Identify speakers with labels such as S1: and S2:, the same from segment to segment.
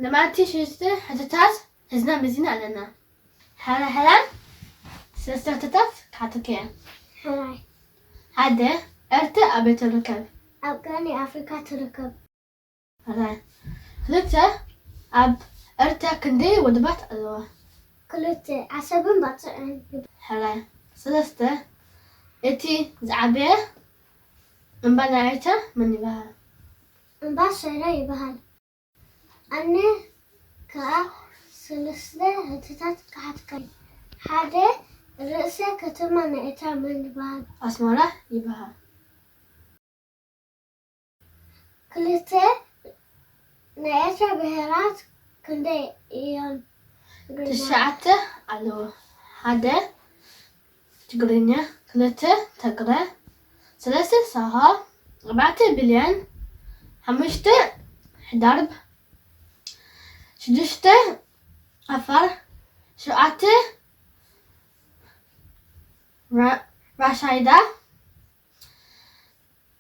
S1: لمعتي ششته حتتات هزنا مزينا لنا هلا سلسلة حتتات كاتكين
S2: هلاي
S1: هذا أرتا أبي تركب
S2: أبغاني أفريقيا تركب
S1: هلا خلته أب أرتا كندي ودبات ألوه
S2: كلته عصبن بطعن
S1: هلا سلسته إتي زعبيه من بنايته من يبها
S2: مباشرة يبهل أنا كا سلسلة هتتات كحتكي هذا رأسه كتما نأتا من يبهل
S1: أسمره يبها
S2: كلته نأتا بهرات كندي إيان
S1: تشعته ألوه هذا تقرينيا خلته تقرأ ثلاثة ساعة 4 بليون 5 حدرب 6 أفر 7 رشايدة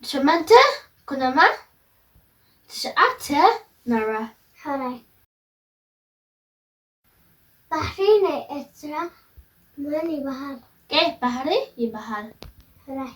S1: 8 كنما 9 مرة
S2: هلاي بحرين نأتا من يبهل
S1: كيف بحري يبهر
S2: هلاي